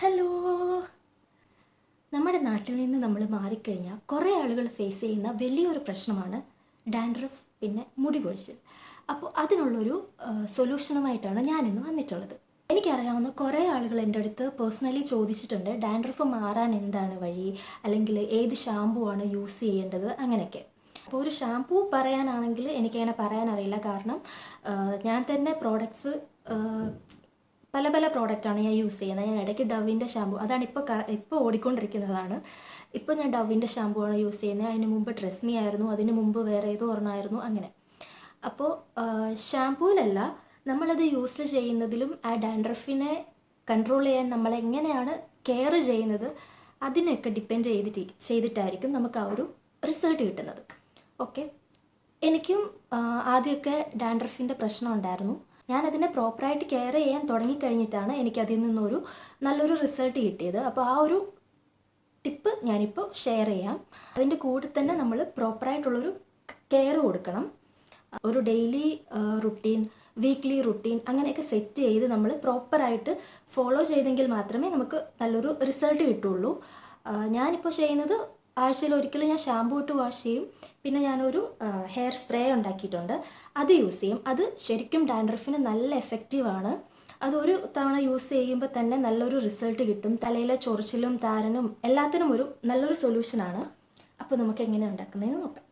Hello. നമ്മുടെ നാട്ടിൽ നിന്ന് നമ്മൾ മാറിക്കഴിഞ്ഞാൽ കുറേ ആളുകൾ ഫേസ് ചെയ്യുന്ന വലിയൊരു പ്രശ്നമാണ് ഡാൻഡ്രഫ്, പിന്നെ മുടി കൊഴിച്ചിൽ. അപ്പോൾ അതിനുള്ളൊരു സൊല്യൂഷനുമായിട്ടാണ് ഞാനിന്ന് വന്നിട്ടുള്ളത്. എനിക്കറിയാവുന്ന കുറേ ആളുകൾ എൻ്റെ അടുത്ത് പേഴ്സണലി ചോദിച്ചിട്ടുണ്ട്, ഡാൻഡ്രഫ് മാറാൻ എന്താണ് വഴി, അല്ലെങ്കിൽ ഏത് ഷാമ്പു ആണ് യൂസ് ചെയ്യേണ്ടത്, അങ്ങനെയൊക്കെ. അപ്പോൾ ഒരു ഷാമ്പൂ പറയാനാണെങ്കിൽ എനിക്കങ്ങനെ പറയാനറിയില്ല. കാരണം ഞാൻ തന്നെ പ്രോഡക്ട്സ് പല പല പ്രോഡക്റ്റാണ് ഞാൻ യൂസ് ചെയ്യുന്നത്. ഞാൻ ഇടയ്ക്ക് ഡവിൻ്റെ ഷാമ്പു, അതാണ് ഇപ്പോൾ ഓടിക്കൊണ്ടിരിക്കുന്നതാണ്. ഇപ്പോൾ ഞാൻ ഡവിൻ്റെ ഷാമ്പു ആണ് യൂസ് ചെയ്യുന്നത്. അതിന് മുമ്പ് ട്രെസ്മി ആയിരുന്നു, അതിന് മുമ്പ് വേറെ ഏതോ ഒരെണ്ണമായിരുന്നു, അങ്ങനെ. അപ്പോൾ ഷാമ്പൂവിലല്ല, നമ്മളത് യൂസ് ചെയ്യുന്നതിലും ആ ഡാൻഡ്രഫിനെ കൺട്രോൾ ചെയ്യാൻ നമ്മളെങ്ങനെയാണ് കെയർ ചെയ്യുന്നത് അതിനൊക്കെ ഡിപ്പെൻഡ് ചെയ്തിട്ടായിരിക്കും നമുക്ക് ആ ഒരു റിസൾട്ട് കിട്ടുന്നത്. ഓക്കെ. എനിക്കും ആദ്യമൊക്കെ ഡാൻഡ്രഫിൻ്റെ പ്രശ്നം ഉണ്ടായിരുന്നു. ഞാനതിനെ പ്രോപ്പറായിട്ട് കെയർ ചെയ്യാൻ തുടങ്ങിക്കഴിഞ്ഞിട്ടാണ് എനിക്കതിൽ നിന്നൊരു നല്ലൊരു റിസൾട്ട് കിട്ടിയത്. അപ്പോൾ ആ ഒരു ടിപ്പ് ഞാനിപ്പോൾ ഷെയർ ചെയ്യാം. അതിൻ്റെ കൂടെ തന്നെ നമ്മൾ പ്രോപ്പറായിട്ടുള്ളൊരു കെയർ കൊടുക്കണം. ഒരു ഡെയിലി റുട്ടീൻ, വീക്ക്ലി റുട്ടീൻ അങ്ങനെയൊക്കെ സെറ്റ് ചെയ്ത് നമ്മൾ പ്രോപ്പറായിട്ട് ഫോളോ ചെയ്തെങ്കിൽ മാത്രമേ നമുക്ക് നല്ലൊരു റിസൾട്ട് കിട്ടുള്ളൂ. ഞാനിപ്പോൾ ചെയ്യുന്നത്, ആഴ്ചയിൽ ഒരിക്കലും ഞാൻ ഷാമ്പൂ ഇട്ട് വാഷ് ചെയ്യും. പിന്നെ ഞാനൊരു ഹെയർ സ്പ്രേ ഉണ്ടാക്കിയിട്ടുണ്ട്, അത് യൂസ് ചെയ്യും. അത് ശരിക്കും ഡാൻഡ്രഫിന് നല്ല എഫക്റ്റീവാണ്. അതൊരു തവണ യൂസ് ചെയ്യുമ്പോൾ തന്നെ നല്ലൊരു റിസൾട്ട് കിട്ടും. തലയിലെ ചൊറിച്ചിലും താരനും എല്ലാത്തിനും ഒരു നല്ലൊരു സൊല്യൂഷനാണ്. അപ്പോൾ നമുക്ക് എങ്ങനെ ഉണ്ടാക്കുന്നതെന്ന് നോക്കാം.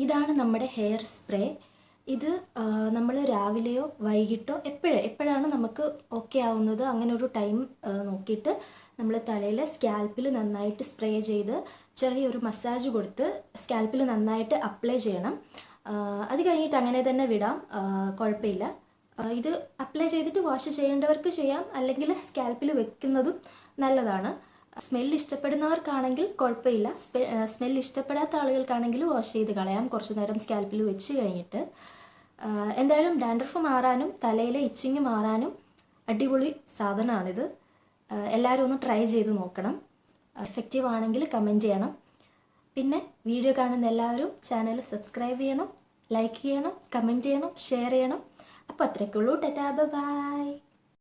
ഇതാണ് നമ്മുടെ ഹെയർ സ്പ്രേ. ഇത് നമ്മൾ രാവിലെയോ വൈകിട്ടോ എപ്പോഴാണ് നമുക്ക് ഓക്കെ ആവുന്നത് അങ്ങനെ ഒരു ടൈം നോക്കിയിട്ട് നമ്മൾ തലയിൽ സ്കാൽപ്പിൽ നന്നായിട്ട് സ്പ്രേ ചെയ്ത് ചെറിയൊരു മസാജ് കൊടുത്ത് സ്കാൽപ്പിൽ നന്നായിട്ട് അപ്ലൈ ചെയ്യണം. അത് കഴിഞ്ഞിട്ട് അങ്ങനെ തന്നെ വിടാം, കുഴപ്പമില്ല. ഇത് അപ്ലൈ ചെയ്തിട്ട് വാഷ് ചെയ്യേണ്ടവർക്ക് ചെയ്യാം, അല്ലെങ്കിൽ സ്കാൽപ്പിൽ വെക്കുന്നതും നല്ലതാണ്. സ്മെല്ല് ഇഷ്ടപ്പെടുന്നവർക്കാണെങ്കിൽ കുഴപ്പമില്ല. സ്മെല്ല് ഇഷ്ടപ്പെടാത്ത ആളുകൾക്കാണെങ്കിൽ വാഷ് ചെയ്ത് കളയാം കുറച്ച് നേരം സ്കാൽപ്പിൽ വെച്ച് കഴിഞ്ഞിട്ട്. എന്തായാലും ഡാൻഡ്രഫ് മാറാനും തലയിലെ ഇച്ചിങ് മാറാനും അടിപൊളി സാധനമാണിത്. എല്ലാവരും ഒന്ന് ട്രൈ ചെയ്ത് നോക്കണം. എഫക്റ്റീവ് ആണെങ്കിൽ കമൻറ്റ് ചെയ്യണം. പിന്നെ വീഡിയോ കാണുന്ന എല്ലാവരും ചാനൽ സബ്സ്ക്രൈബ് ചെയ്യണം, ലൈക്ക് ചെയ്യണം, കമൻറ്റ് ചെയ്യണം, ഷെയർ ചെയ്യണം. അപ്പോൾ അത്രയ്ക്കുള്ളൂ. ടാറ്റാ, ബൈ.